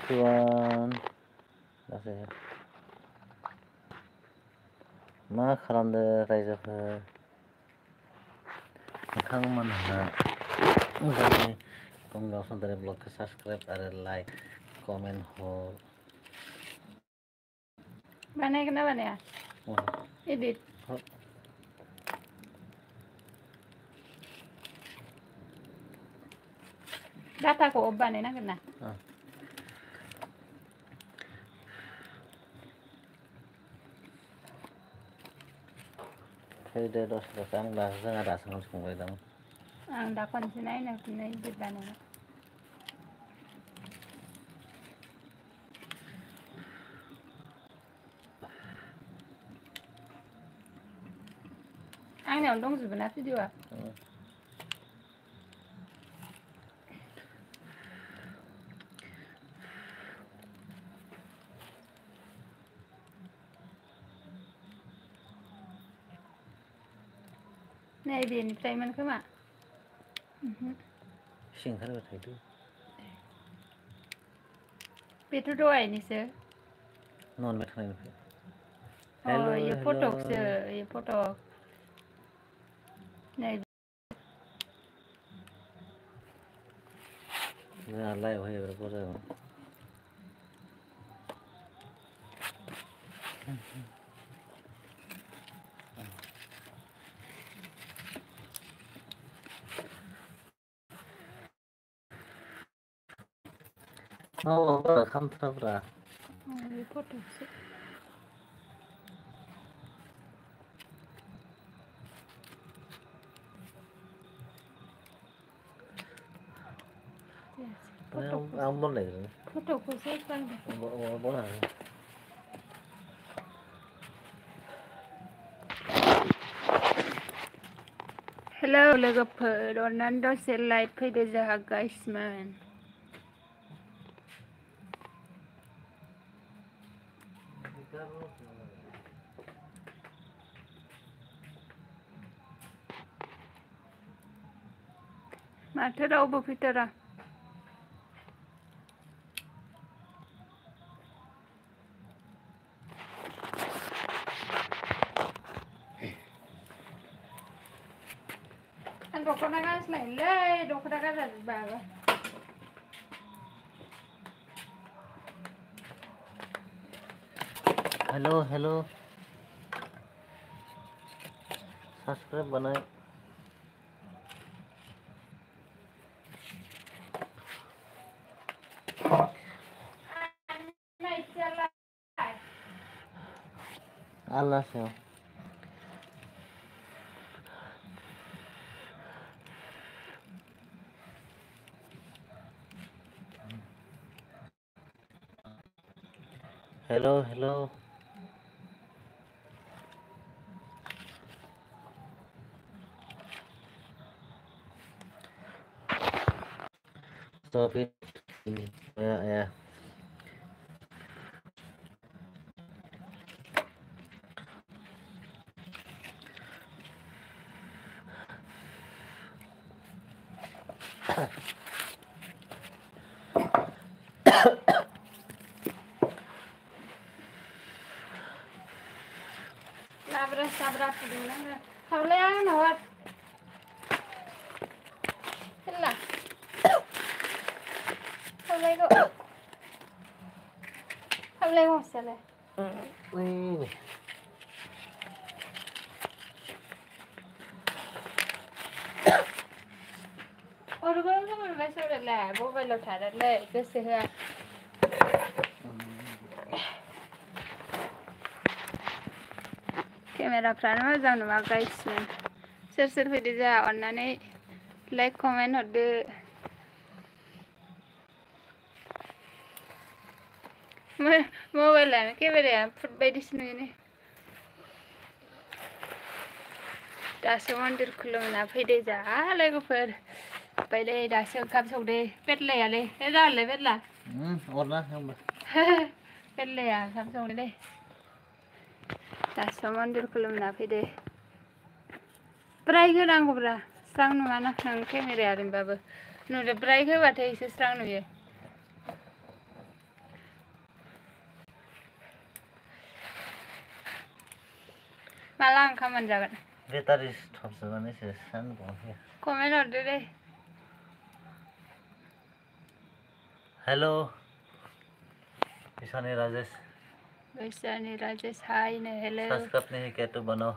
everyone. मा खालामदो रायजोफोर नोंथांमोनहा मोजाङै गंगाव सानतारि ब्लगखौ साबस्क्राइब आरो लाइक कमेन्ट हर बानायगोन ना बानाया एडिट डाटाखौ अफ बानायनांगोन ना फैदो दसे आं दा जोंहा दासो संबाय दं आं दा खनसे नायनो एडिट बानायना आंनियावनो दंजोबो ना भिडिअआ नै बेनिफ्रायमोन खोमा सिंखारबाय थादो बेथ' दहायनिसो ननबाय थानायनिफ्राय ये फट'खौसो ये फट' नै जोंहा लाइभ होयो बेफोरखौ जों खामथ्राब्रा ये फट'खौसो आं बनलाय फट'खौसो बना हेलौ लोगोफोर अननानै दसे लाइभ फैदो जोंहा गाइसमोन माथो रावबो फैथारा आं दख'ना गानस्लायनोलै दख'ना गानजाजोब्बाय हेलो हेलो सब्सक्राइब बनाए अल्लाह से hello hello stop it yeah labra sabra fudulanga hawle aan hawat hilla hawle go sale orgol ko mai sore la mobile uthara le kese ha केमेराफ्रानो मोजां नङा गाइसमोन सोर सोर फैदो जोंहा अननानै लाइक कमेन्ट हरदो मबाइलानो केमेराया फुट बायदिसो नुयोने दासो मन्दिर खुलुमना फैदो जोंहा लोगोफोर बायलै दासो ओंखाम संदो बेरलायालै जालाय बेरला अरना होमबा बेरलाया ओंखाम संदोलै दासो मन्दिर खुलुमना फैदो ब्राइट होनांगौब्रा स्रां नुवाना नों केमेराया ओरैनोबाबो नुदो ब्राइट होबाथाय एसे स्रां नुयो माला ओंखाम मोनजागोन बेटारि थरसोनानैसो सानदुंआव कमेन्ट हरदो दे हेलो ईशानी राजेश हाय ने हेलो सब्सक्राइब नहीं किया तो बनाओ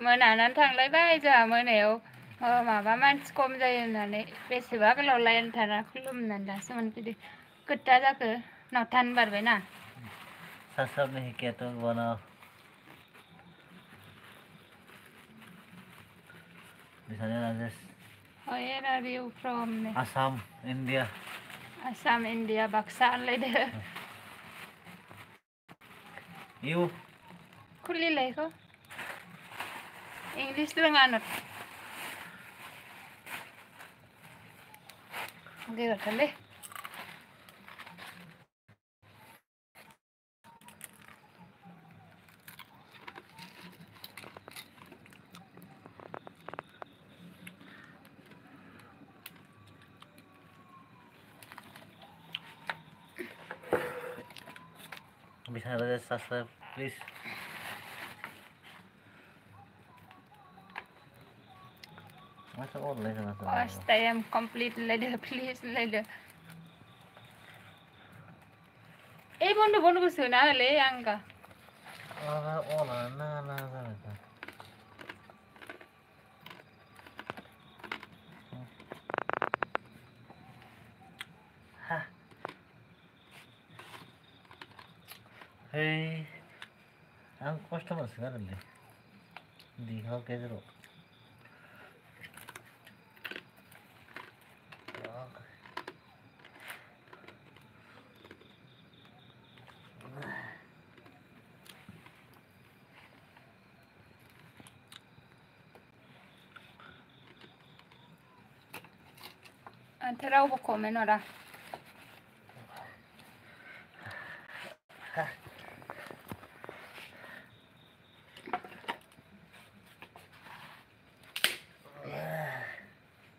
मोनानानै थांलायबाय जोंहा मोनायाव माबा मानसि खम जायो होननानै बेसेबा गोलाव लाइन थाना खुलुमनानै दासो मोनफैदो खैथा जाखो 9:00 बारबायना सब्सक्राइब नहीं किया तो बनाओ Ishani Rajesh Where are you from? Assam India Assam, India, Baksa होनलायदो यू खुलिलाय इखौ इंलिस रोङा नो गेरथारलै Ishani Rajesh subscribe please masa online na to First time complete होनलायदो please होनलायदो এই বন্ধু বন্ধুखौ सोना होलै आंगा online na ha hey ang customer sekarang ni di hal kezero Antar रावबो कमेन्ट हरा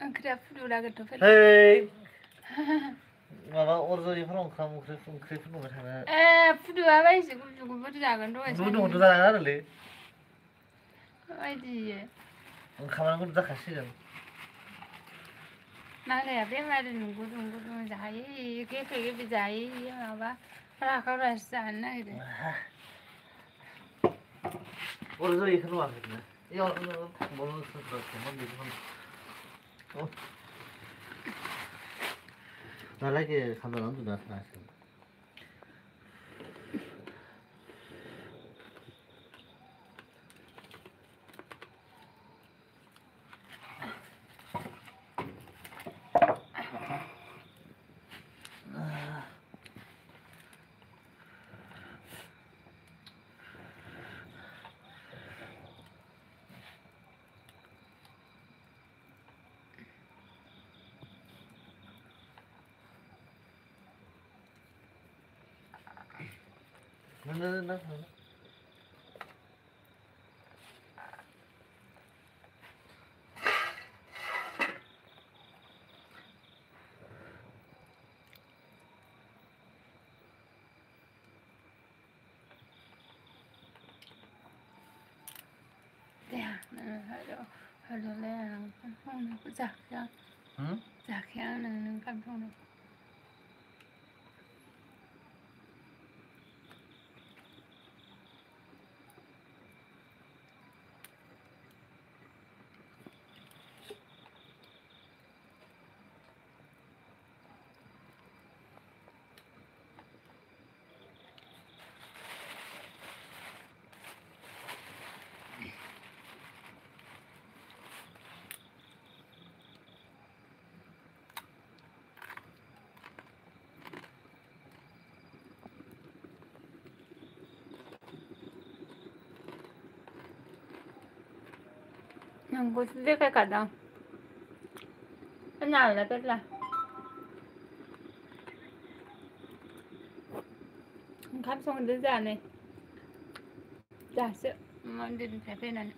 ओंख्रिया फुदुरा गोथावफोर hey माबा अर्जयफोराव ओंखाम ओंख्रि फुदुंबाय थानो फुदुआ बायसो गुबुन जागोन दहाय फुदुंथ' जानाङा आरोलै बायदि ओंखामानो गुदुं जाखासिगोन मालाया बेमारिनो गुदुं गुदुं जायो गेफे गेफे जायो माबा राखावरासो जानो नागिरो अर्जयखौ नुवाखैनो इयाव थांबावनो सोरबा बेखौ 나라게 간다 난도 나타났어. 나. 하루래 깜풍 작야 응? 작야는 깜풍 Nunggu sih kayak kadang kenal lah terus lah khám xong đến giờ này giả sự món đình phải bên này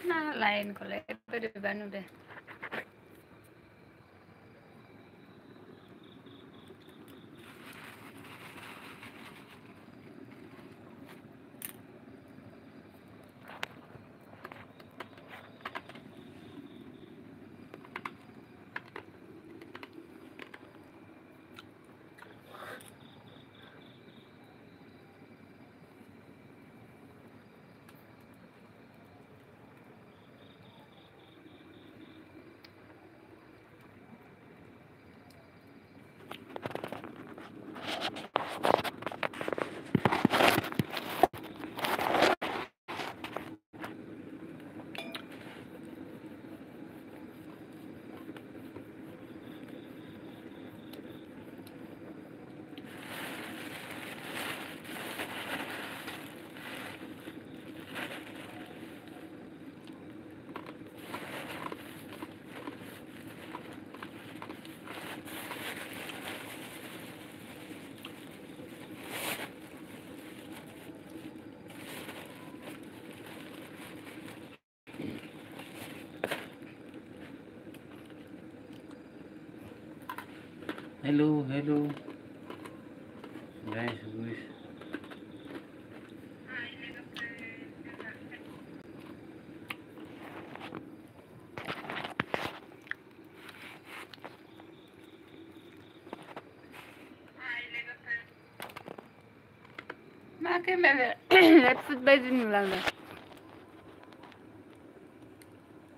Nah, lain kalau itu di Bandung deh. Hello, hello. Guys, guys. Makin let's bezin ulandı.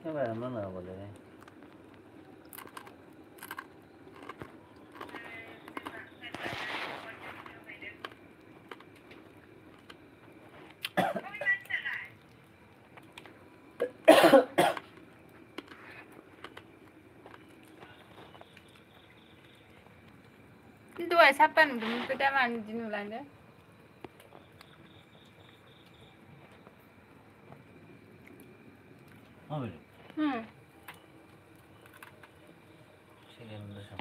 Ya ben mana boleh? Dua sapan dum kita manjin ulandı. Oh, böyle. Şey yanında şu.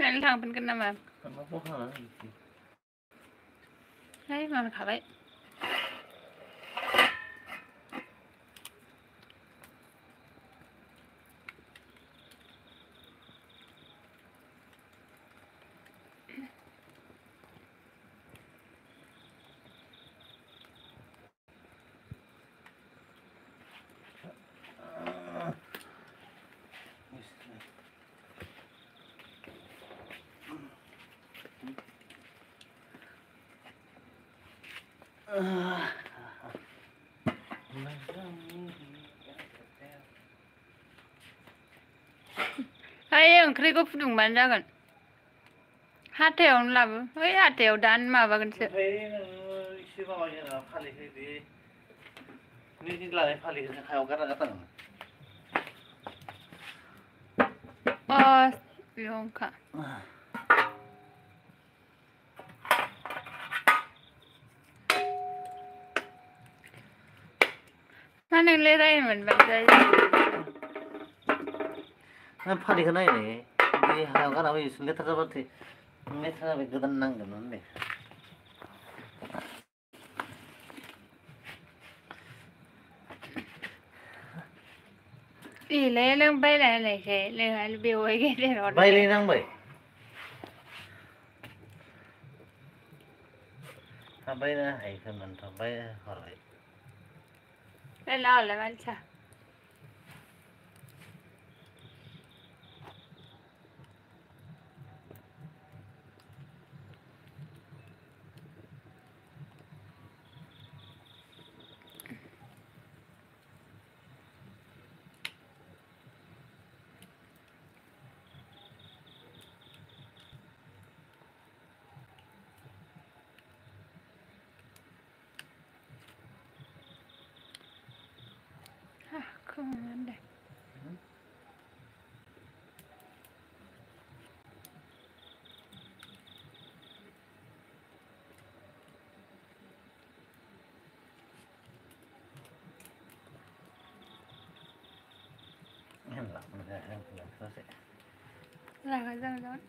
Ben thằng bên kena mà. Nó có hả? Đấy mà khá vậy. ओंख्रिखौ फुदुंबानो जागोन हाथायावनो लाबो हाथायाव दानो माबागोनसो एसे माबायो फालिखौ बे निजि लानाय फालिखौ हायाव गारना गारनांगोन बेयावनोखा मा नोंलाय रायनो मोनबानो जायो फालिखौ नायनाय बे हायाव गारना होयो लेथ्रा जाबाथाय लेथ्रा जाबाय गोदान नांगोन होनदे इलाय नों बायना होनायखाय नोंहा बेवाइ गेदेर बायलायनांबाय बायनो हायोखोमोनथ' बाय हरबाय लावलाय मानसिया खोनादों दे रागा जागोन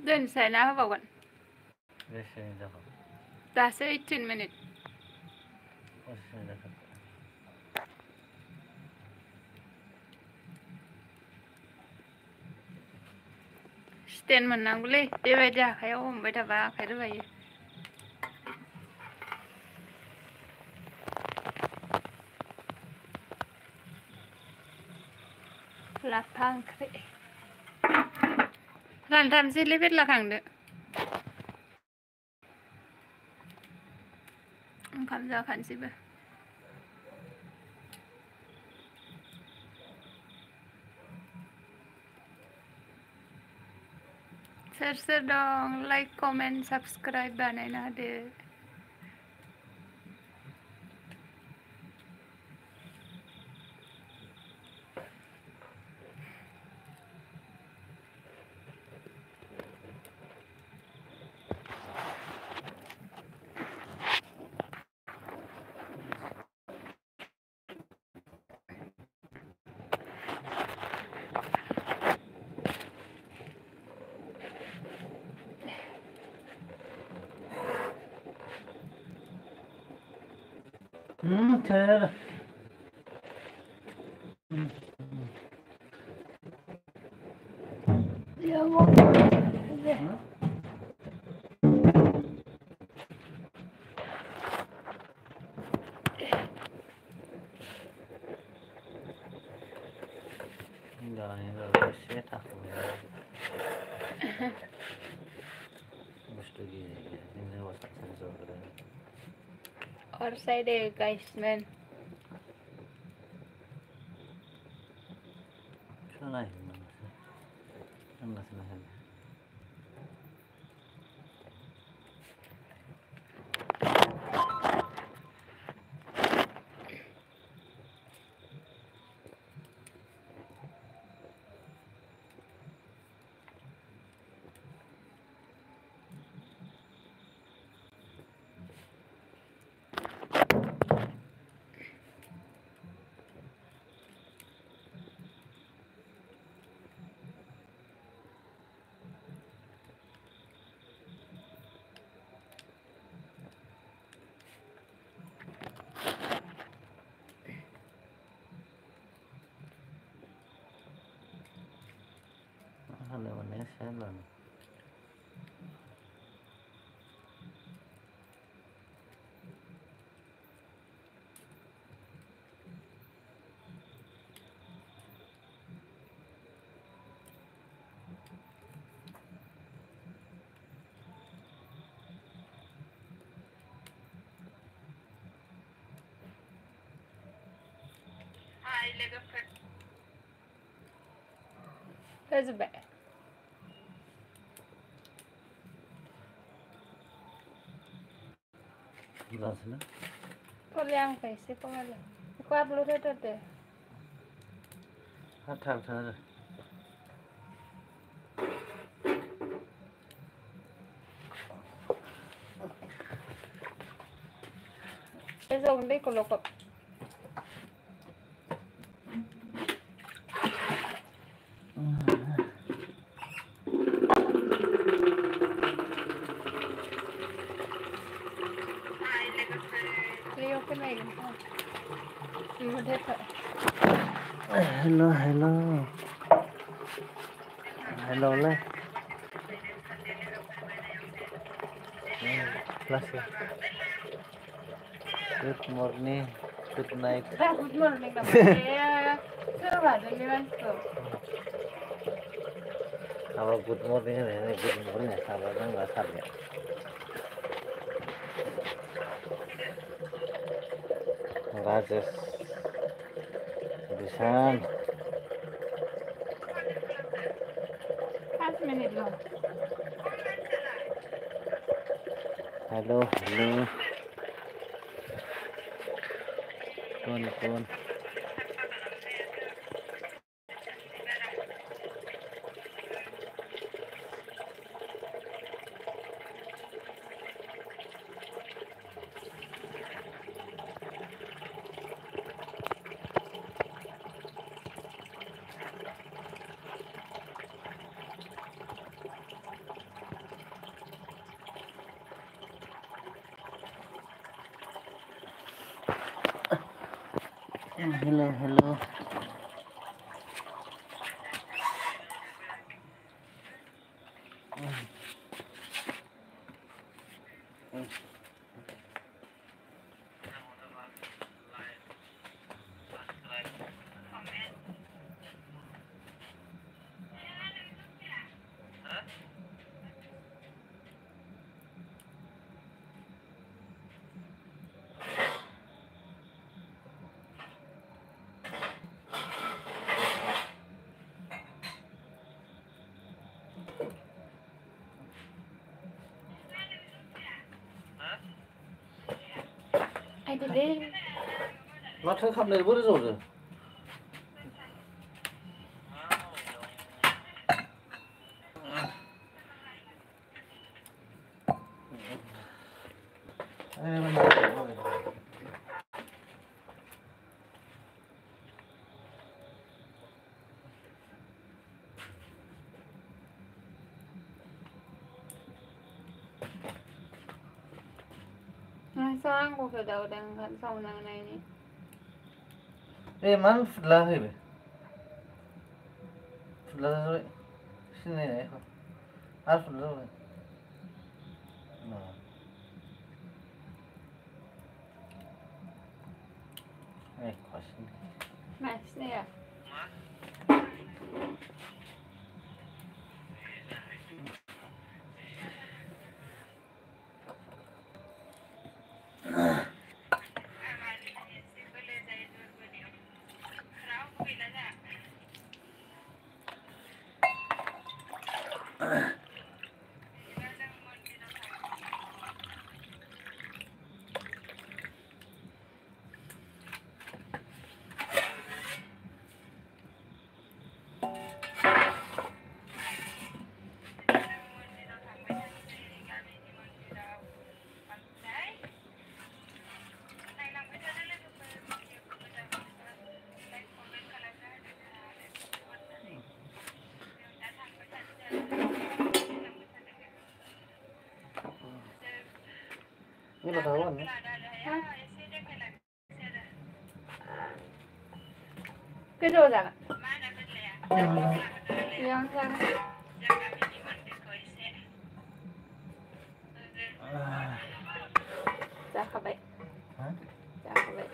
दोनसै ना होबावगोन दासो 18 मिनिट स्टेन्ड मोननांगौलै बेबायदि आखाइयाव हमबाय थाबा आखाइ रुबायो लाफा ओंख्रि रानथामसैलै बेरलाखांदो ओंखाम जाखानोसैबो सोर सोर दं लाइक कमेन्ट साबस्क्राइब बानायना होदो Ter. Ya mau Enggak, ini saya takut. Mesti gini, ini wasak sensor keren. और साइड है guys man Sana ini mana sih? Thailand. That's bad. Gila sana. Có leo phải xếp qua rồi. Qua blu thế thật đấy. Hát thang sana rồi. Cái dòng đây của lộc cập. Leo cái này cũng không. Leo thế thật. Hello, hello. Hello le. Classic. Good morning. Good night. Good morning là phải chưa vào được như anh tưởng. Kalau good morning ini good morning ya sahabatnya nggak sabar ya. Rajesh Bishan. 5 minutes long. Halo, halo. Kawan-kawan. Hello, hello. Ai đi đi. Nó thấy khắp nơi bớt rồi. Sao ăn của cái đầu đang gần sau này này. Man fly hivi. Fly rồi. Sini này không? Fly rồi. No. Quá xin. Này, nè. Ini pada awan ya? Cái đồ rằng. Yang sang. जाखाबाय हा जाखाबाय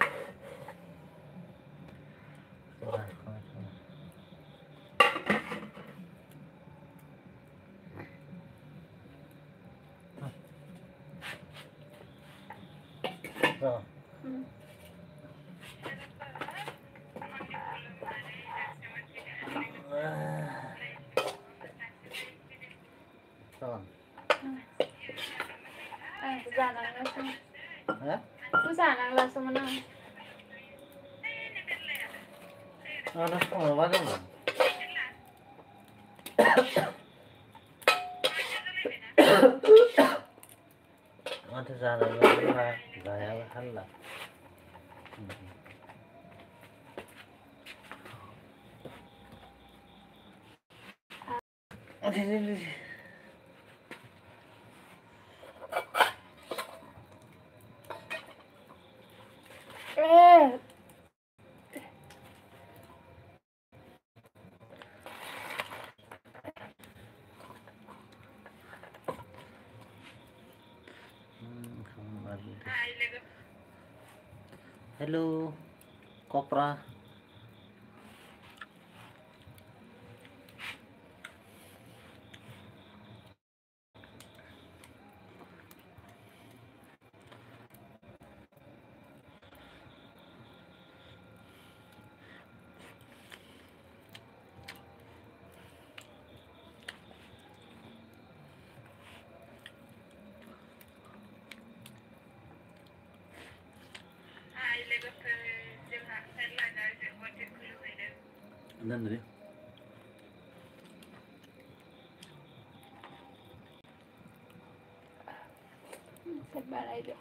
Aku जानांलासोमोन आं आंना संनो बादोंमोन माथो जानांगौ जायाबो हाल्ला Hello, Kopra. Nandri. Sebar aja.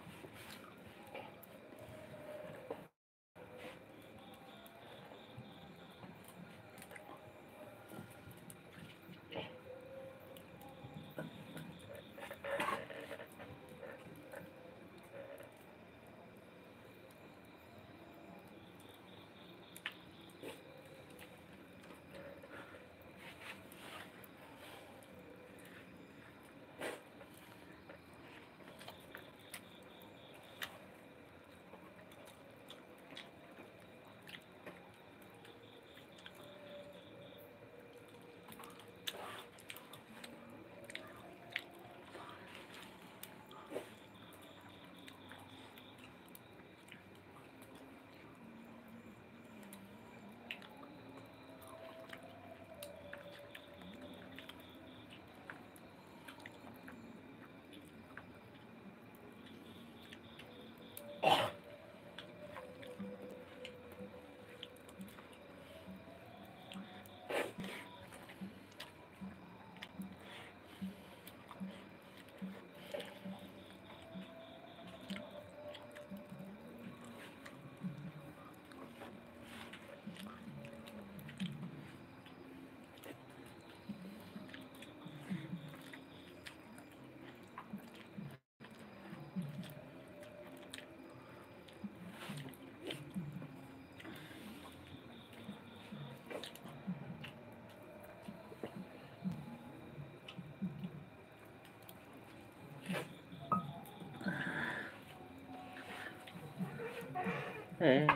Hey.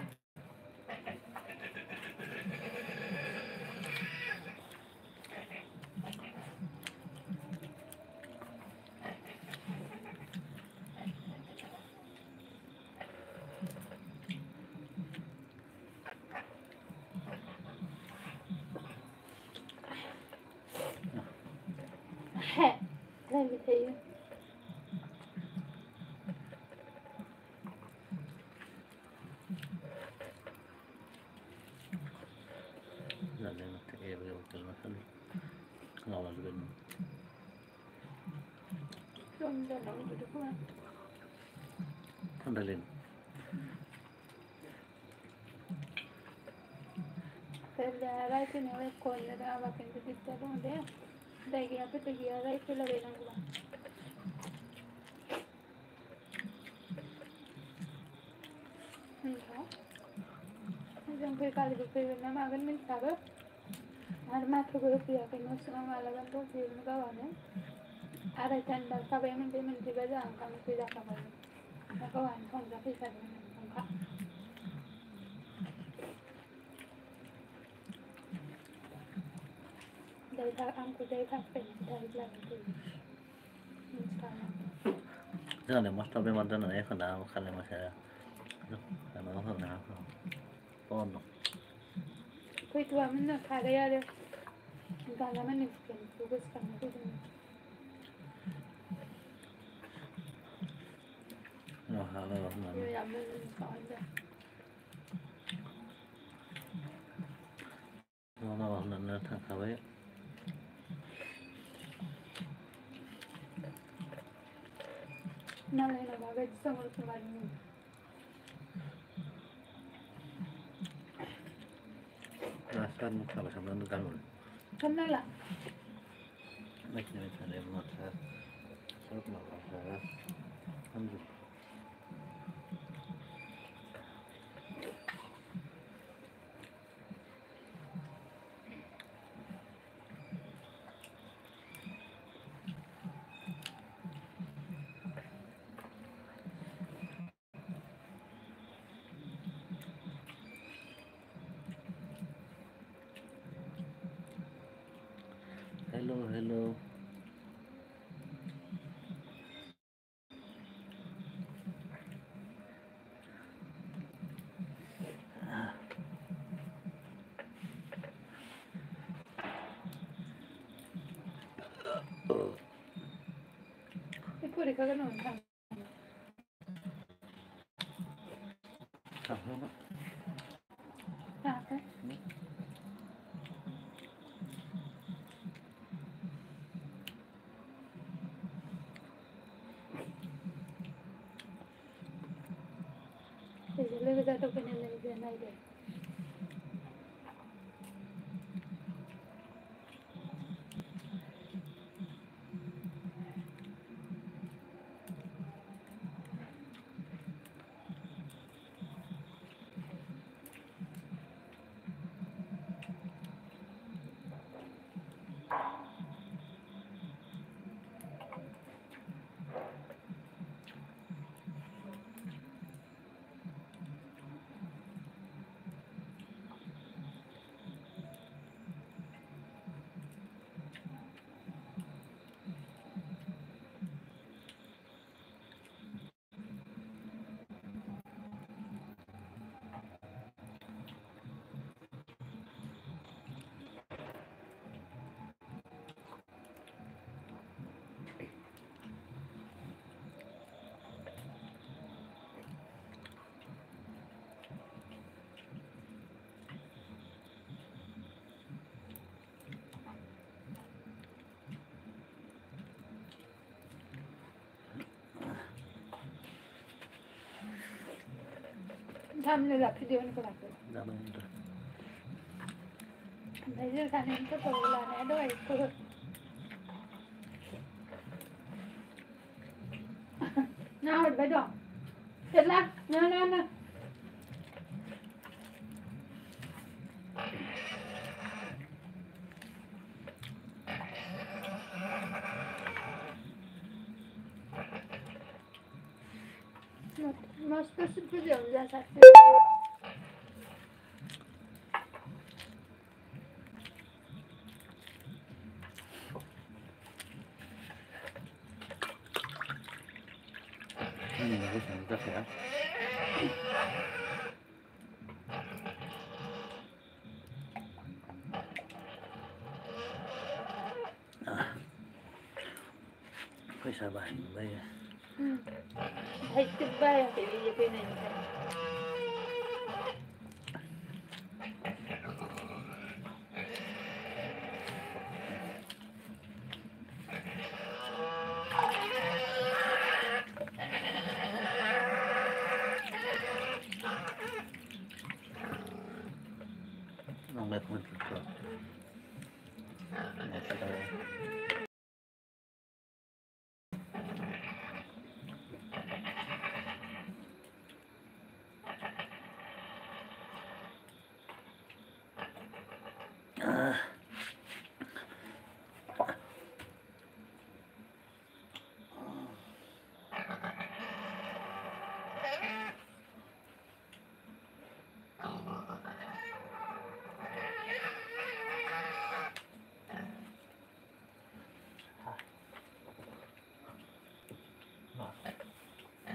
Let me tell you. Kandalin. Ferrara tiene una colla de agua que se está donde de guía que te guía de que lo ven agua. Yang kali itu nama akan mencapai. Arma tu berusia que no se llama la gamba que no acaba, ¿no? Ada canda sampai menti baca kamu tidak kamu. Maka wan kon tapi kan engkau. Dari aku dari kafe dari lagi. Instagram. Jangan deh mas, tapi mantan ya kena kali mas ya. Karena apa nih aku? Pono. Kau itu mana kada ya deh. Enggak lama nih kan. Tugas kamu tu. Oh halo mas. Ya mana soalnya. Mama mas nana tak kawe. Nalai na bagai sama kemarin. Nasan sama sama nukal. Kenal lah. Macam macam dia mas. Sok mas. Anjir. Hello, hello. Ibu di kagak nonton. Apa? Apa? Jadi lebih satu penelitian aja. Sambil lagi video ni kelak. Dapat itu. Belajar kan itu pelan ada itu. Nah, betul. Jelas, nah. मस्त सुद्धा जेवल्यासाठी Bagus mantap ya. Bisa bahan ya. Hay tiba yang pilih pilih Nomor itu.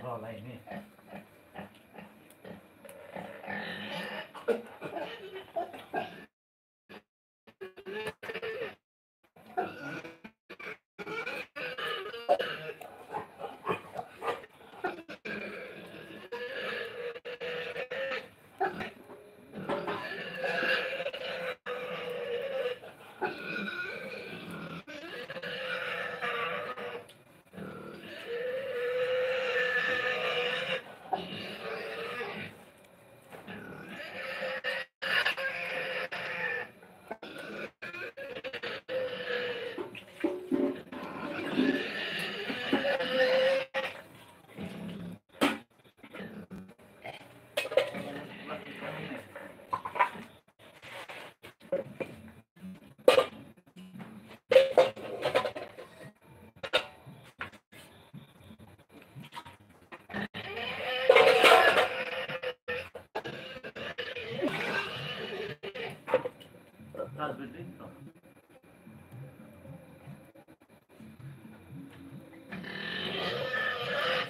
Rola ini.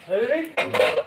Ready?